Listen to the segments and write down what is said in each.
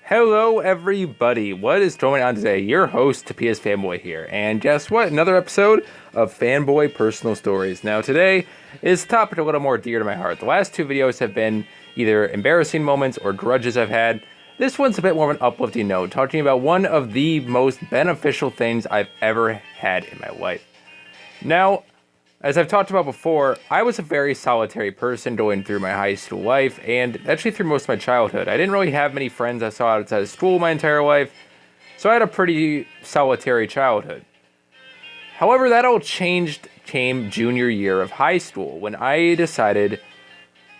Hello everybody, what is going on today? Your host, PS Fanboy here, and guess what? Another episode of Fanboy Personal Stories. Now today is a topic a little more dear to my heart. The last two videos have been either embarrassing moments or grudges I've had. This one's a bit more of an uplifting note, talking about one of the most beneficial things I've ever had in my life. Now, as I've talked about before, I was a very solitary person going through my high school life, and actually through most of my childhood. I didn't really have many friends I saw outside of school my entire life, so I had a pretty solitary childhood. However, that all changed came junior year of high school, when I decided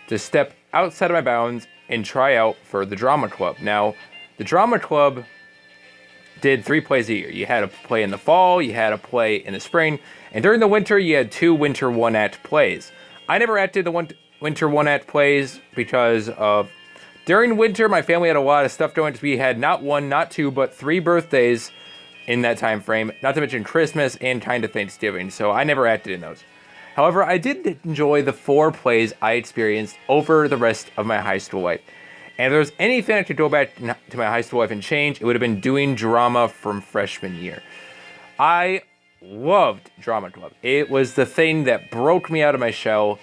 to step outside of my bounds and try out for the drama club. Now, the drama club did 3 plays a year. You had a play in the fall, you had a play in the spring, and during the winter, you had 2 winter one-act plays. I never acted the winter one-act plays because of... During winter, my family had a lot of stuff going on. We had not 1, not 2, but 3 birthdays in that time frame, not to mention Christmas and kind of Thanksgiving, so I never acted in those. However, I did enjoy the 4 plays I experienced over the rest of my high school life. And if there was anything I could go back to my high school life and change, it would have been doing drama from freshman year. I loved drama club. It was the thing that broke me out of my shell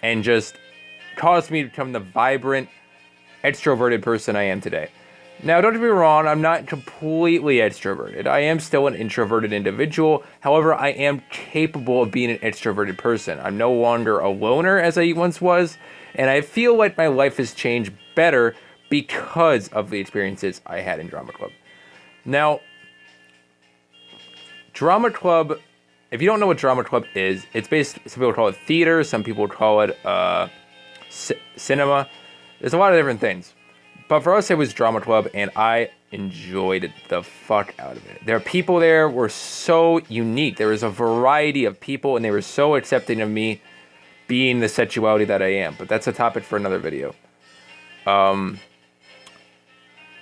and just caused me to become the vibrant, extroverted person I am today. Now, don't get me wrong, I'm not completely extroverted. I am still an introverted individual. However, I am capable of being an extroverted person. I'm no longer a loner as I once was, and I feel like my life has changed better because of the experiences I had in drama club. Now, drama club, if you don't know what drama club is, it's basically, some people call it theater, some people call it cinema. There's a lot of different things. But for us, it was drama club, and I enjoyed the fuck out of it. There are people there were so unique. There was a variety of people, and they were so accepting of me being the sexuality that I am. But that's a topic for another video.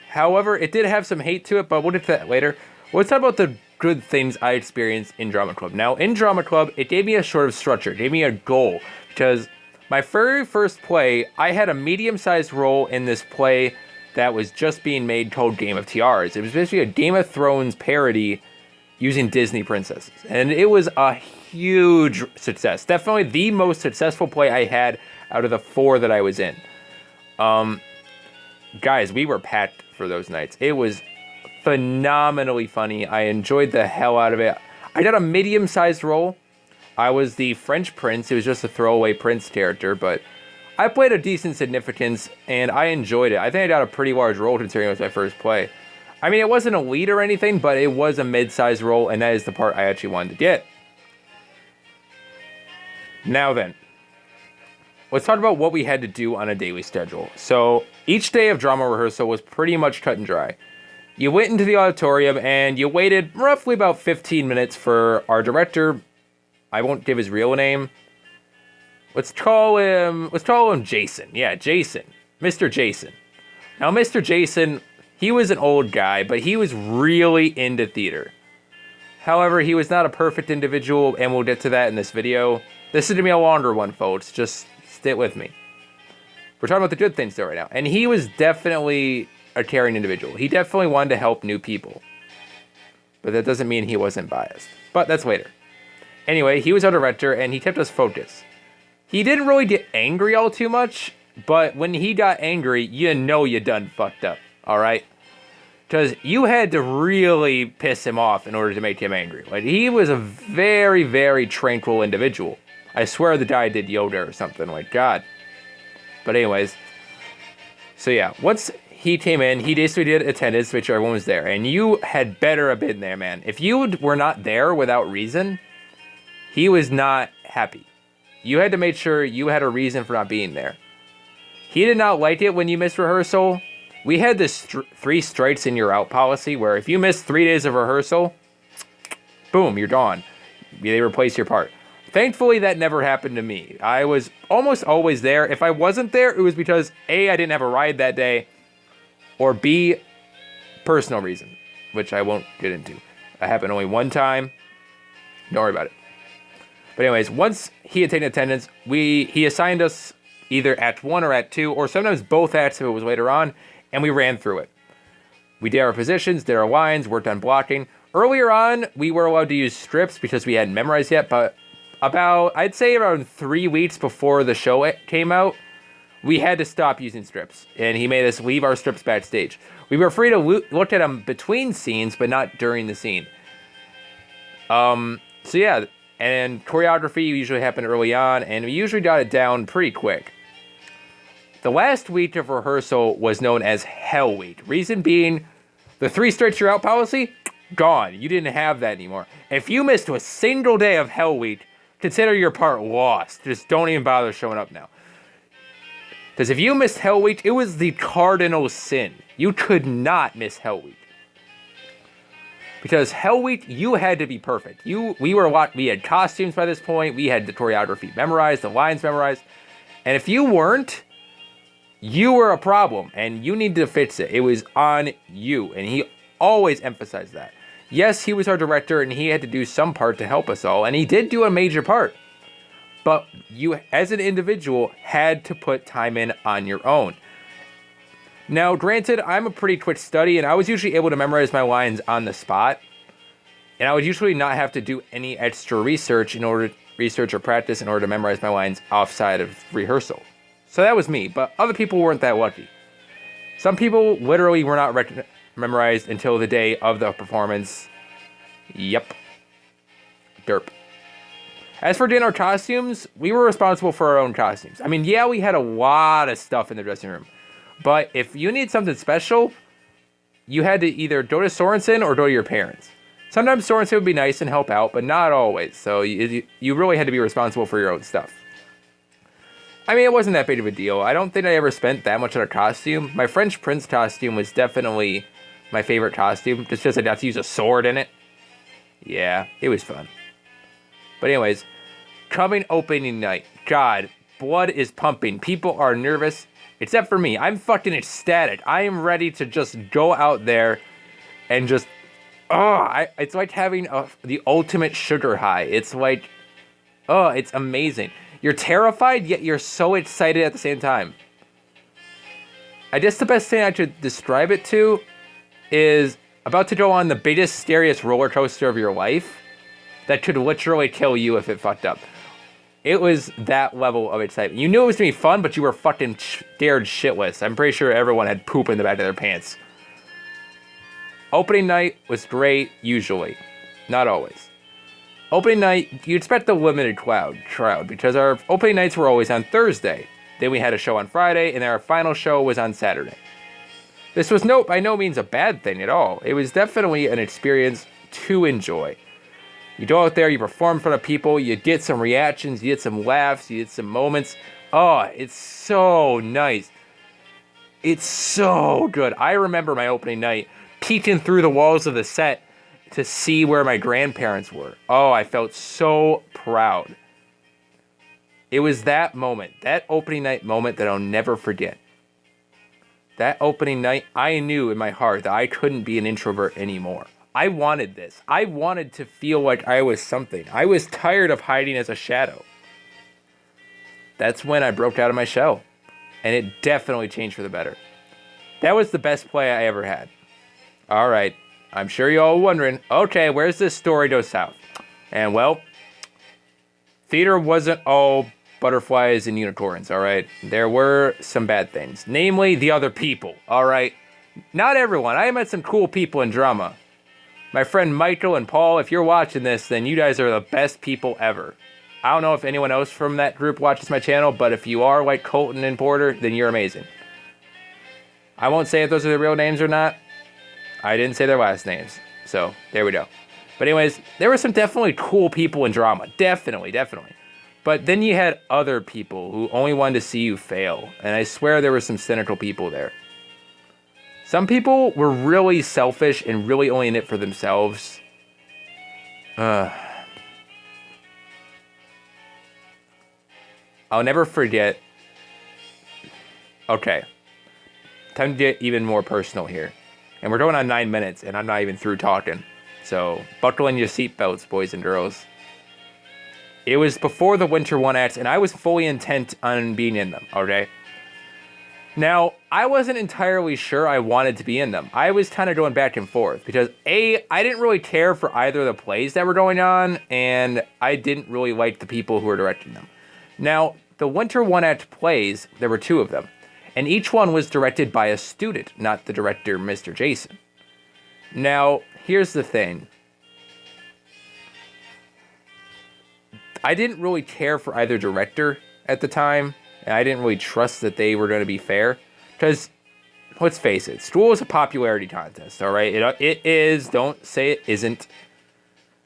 However, it did have some hate to it, but we'll get to that later. Let's talk about the good things I experienced in drama club. Now, in drama club, it gave me a sort of structure. It gave me a goal, because my very first play, I had a medium-sized role in this play that was just being made called Game of Tiaras. It was basically a Game of Thrones parody using Disney princesses. And it was a huge success. Definitely the most successful play I had out of the 4 that I was in. Guys, we were packed for those nights. It was phenomenally funny. I enjoyed the hell out of it. I got a medium-sized role. I was the French prince. It was just a throwaway prince character, but I played a decent significance, and I enjoyed it. I think I got a pretty large role considering it was my first play. I mean, it wasn't a lead or anything, but it was a mid-sized role, and that is the part I actually wanted to get. Now then, let's talk about what we had to do on a daily schedule. So, each day of drama rehearsal was pretty much cut and dry. You went into the auditorium, and you waited roughly about 15 minutes for our director. I won't give his real name. Let's call him Jason. Yeah, Jason. Mr. Jason. Now, Mr. Jason, he was an old guy, but he was really into theater. However, he was not a perfect individual, and we'll get to that in this video. This is going to be a longer one, folks. Just stick with me. We're talking about the good things though right now. And he was definitely a caring individual. He definitely wanted to help new people. But that doesn't mean he wasn't biased. But that's later. Anyway, he was our director, and he kept us focused. He didn't really get angry all too much, but when he got angry, you know you done fucked up, alright? Because you had to really piss him off in order to make him angry. Like, he was a very, very tranquil individual. I swear the guy did yoga or something, like, God. But anyways, so yeah, once he came in, he basically did attendance, which everyone was there, and you had better have been there, man. If you were not there without reason, he was not happy. You had to make sure you had a reason for not being there. He did not like it when you missed rehearsal. We had this 3 strikes and you're out policy, where if you missed 3 days of rehearsal, boom, you're gone. They replace your part. Thankfully, that never happened to me. I was almost always there. If I wasn't there, it was because A, I didn't have a ride that day, or B, personal reason, which I won't get into. It happened only one time. Don't worry about it. But anyways, once he had taken attendance, he assigned us either Act 1 or Act 2, or sometimes both acts if it was later on, and we ran through it. We did our positions, did our lines, worked on blocking. Earlier on, we were allowed to use strips because we hadn't memorized yet, but I'd say around 3 weeks before the show came out, we had to stop using strips, and he made us leave our strips backstage. We were free to look at them between scenes, but not during the scene. So yeah, and choreography usually happened early on, and we usually got it down pretty quick. The last week of rehearsal was known as Hell Week. Reason being, the 3 strikes you're out policy, gone. You didn't have that anymore. If you missed a single day of Hell Week, consider your part lost. Just don't even bother showing up now. Because if you missed Hell Week, it was the cardinal sin. You could not miss Hell Week. Because Hell Week, you had to be perfect. We had costumes by this point. We had the choreography memorized, the lines memorized. And if you weren't, you were a problem, and you needed to fix it. It was on you, and he always emphasized that. Yes, he was our director, and he had to do some part to help us all, and he did do a major part. But you, as an individual, had to put time in on your own. Now, granted, I'm a pretty quick study, and I was usually able to memorize my lines on the spot, and I would usually not have to do any extra research or practice in order to memorize my lines offside of rehearsal. So that was me, but other people weren't that lucky. Some people literally were not memorized until the day of the performance. Yep. Derp. As for doing our costumes, we were responsible for our own costumes. I mean, yeah, we had a lot of stuff in the dressing room. But if you need something special, you had to either go to Sorensen or go to your parents. Sometimes Sorensen would be nice and help out, but not always. So you really had to be responsible for your own stuff. I mean, it wasn't that big of a deal. I don't think I ever spent that much on a costume. My French Prince costume was definitely my favorite costume, just because I got to use a sword in it. Yeah, it was fun. But anyways, coming opening night. God, blood is pumping. People are nervous, except for me. I'm fucking ecstatic. I am ready to just go out there and just... it's like having the ultimate sugar high. It's like... it's amazing. You're terrified, yet you're so excited at the same time. I guess the best thing I could describe it to is about to go on the biggest, scariest roller coaster of your life that could literally kill you if it fucked up. It was that level of excitement. You knew it was going to be fun, but you were fucking scared shitless. I'm pretty sure everyone had poop in the back of their pants. Opening night was great, usually. Not always. Opening night, you expect the limited crowd because our opening nights were always on Thursday. Then we had a show on Friday, and then our final show was on Saturday. This was by no means a bad thing at all. It was definitely an experience to enjoy. You go out there, you perform in front of people, you get some reactions, you get some laughs, you get some moments. Oh, it's so nice. It's so good. I remember my opening night peeking through the walls of the set to see where my grandparents were. Oh, I felt so proud. It was that moment, that opening night moment that I'll never forget. That opening night, I knew in my heart that I couldn't be an introvert anymore. I wanted this. I wanted to feel like I was something. I was tired of hiding as a shadow. That's when I broke out of my shell. And it definitely changed for the better. That was the best play I ever had. All right. I'm sure you're all wondering, okay, where's this story go south? And well, theater wasn't all butterflies and unicorns, all right? There were some bad things, namely the other people, all right? Not everyone. I met some cool people in drama. My friend Michael and Paul, if you're watching this, then you guys are the best people ever. I don't know if anyone else from that group watches my channel, but if you are like Colton and Porter, then you're amazing. I won't say if those are their real names or not. I didn't say their last names, so there we go. But anyways, there were some definitely cool people in drama. Definitely. But then you had other people who only wanted to see you fail. And I swear there were some cynical people there. Some people were really selfish and really only in it for themselves. I'll never forget. Okay. Time to get even more personal here. And we're going on 9 minutes, and I'm not even through talking. So, buckle in your seatbelts, boys and girls. It was before the Winter One acts, and I was fully intent on being in them, okay? Now, I wasn't entirely sure I wanted to be in them. I was kind of going back and forth because I didn't really care for either of the plays that were going on, and I didn't really like the people who were directing them. Now, the Winter One-Act plays, there were 2 of them, and each one was directed by a student, not the director, Mr. Jason. Now, here's the thing. I didn't really care for either director at the time, and I didn't really trust that they were going to be fair. Because, let's face it, school is a popularity contest, all right? It is. Don't say it isn't.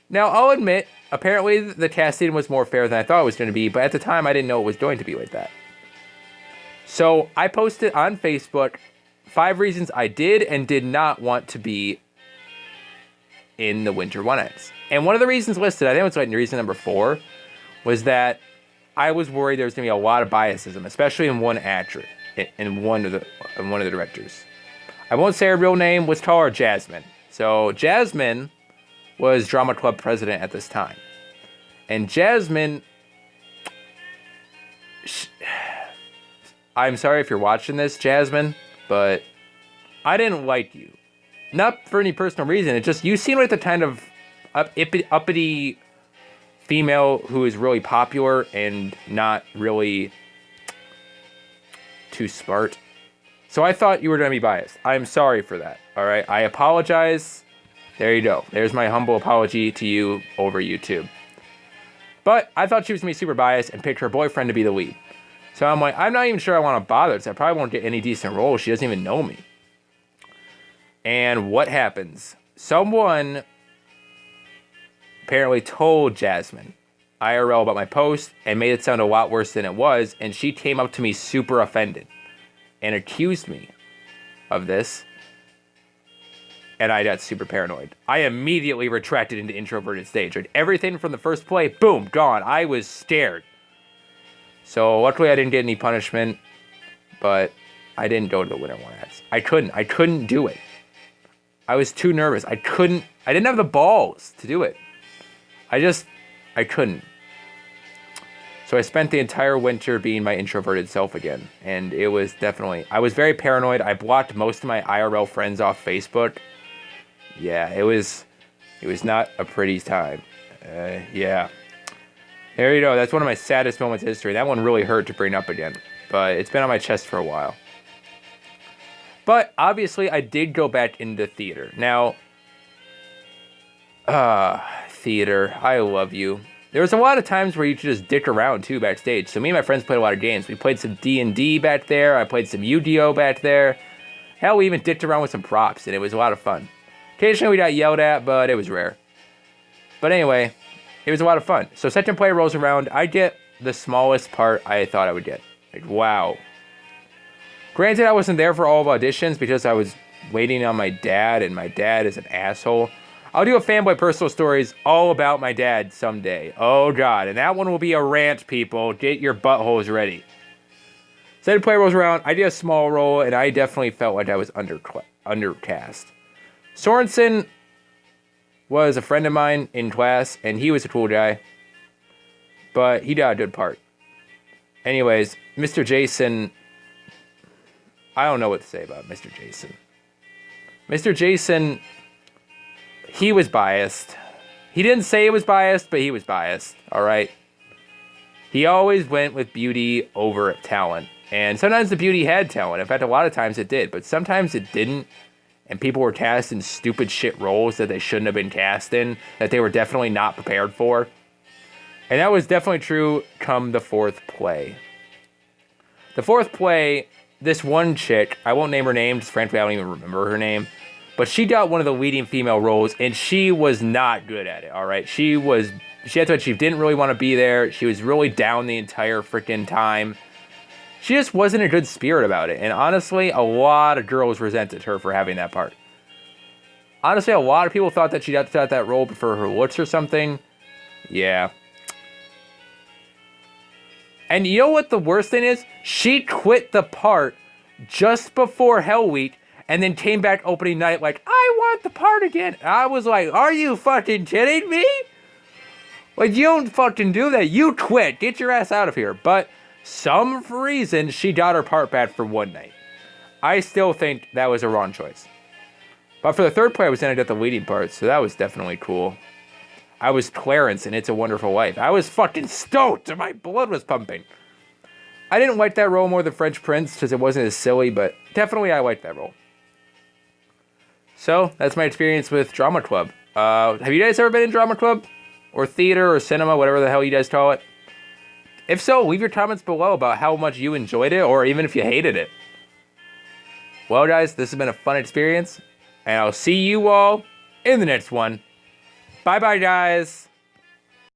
Now, I'll admit, apparently the casting was more fair than I thought it was going to be, but at the time, I didn't know it was going to be like that. So, I posted on Facebook 5 reasons I did and did not want to be in the Winter One-Acts. And one of the reasons listed, I think it was like reason number 4, was that I was worried there was going to be a lot of biasism, especially in one actor, in one of the directors. I won't say her real name. Let's call her Jasmine. So Jasmine was drama club president at this time, and Jasmine. I'm sorry if you're watching this, Jasmine, but I didn't like you. Not for any personal reason. It just you seem like the kind of uppity female who is really popular and not really too smart. So I thought you were going to be biased. I'm sorry for that. All right. I apologize. There you go. There's my humble apology to you over YouTube. But I thought she was going to be super biased and picked her boyfriend to be the lead. So I'm like, I'm not even sure I want to bother. So I probably won't get any decent roles. She doesn't even know me. And what happens? Someone apparently told Jasmine IRL about my post and made it sound a lot worse than it was, and she came up to me super offended and accused me of this, and I got super paranoid. I immediately retracted into introverted stage. Everything from the first play, boom, gone. I was scared. So luckily I didn't get any punishment, but I didn't go to the Winter One-Acts. I couldn't do it. I was too nervous. I didn't have the balls to do it. I couldn't. So I spent the entire winter being my introverted self again. And it was definitely, I was very paranoid. I blocked most of my IRL friends off Facebook. Yeah, it was not a pretty time. Yeah. There you go. That's one of my saddest moments in history. That one really hurt to bring up again. But it's been on my chest for a while. But obviously I did go back into theater. Now, theater, I love you. There was a lot of times where you could just dick around too backstage. So me and my friends played a lot of games. We played some D&D back there. I played some Yu-Gi-Oh back there. Hell, we even dicked around with some props, and it was a lot of fun. Occasionally we got yelled at, but it was rare. But anyway, it was a lot of fun. So second play rolls around. I get the smallest part I thought I would get. Like, wow. Granted, I wasn't there for all of auditions because I was waiting on my dad, and my dad is an asshole. I'll do a fanboy personal stories all about my dad someday. Oh, God. And that one will be a rant, people. Get your buttholes ready. Second play rolls around. I did a small role, and I definitely felt like I was undercast. Sorensen was a friend of mine in class, and he was a cool guy. But he got a good part. Anyways, Mr. Jason... I don't know what to say about Mr. Jason. Mr. Jason... He was biased. He didn't say he was biased, but he was biased, all right? He always went with beauty over talent. And sometimes the beauty had talent. In fact, a lot of times it did. But sometimes it didn't. And people were cast in stupid shit roles that they shouldn't have been cast in, that they were definitely not prepared for. And that was definitely true come the fourth play. The fourth play, this one chick, I won't name her name, just frankly I don't even remember her name, but she got one of the leading female roles, and she was not good at it, all right? She had to, she didn't really want to be there. She was really down the entire freaking time. She just wasn't a good spirit about it, and honestly, a lot of girls resented her for having that part. Honestly, a lot of people thought that she got that role for her looks or something. Yeah. And you know what the worst thing is? She quit the part just before Hell Week, and then came back opening night like, I want the part again. And I was like, are you fucking kidding me? Like, you don't fucking do that. You quit. Get your ass out of here. But some reason, she got her part back for one night. I still think that was a wrong choice. But for the third play, I was ended at the leading part, so that was definitely cool. I was Clarence in It's a Wonderful Life. I was fucking stoked, and my blood was pumping. I didn't like that role more than French Prince, because it wasn't as silly, but definitely I liked that role. So, that's my experience with Drama Club. Have you guys ever been in Drama Club? Or theater, or cinema, whatever the hell you guys call it? If so, leave your comments below about how much you enjoyed it, or even if you hated it. Well, guys, this has been a fun experience, and I'll see you all in the next one. Bye-bye, guys.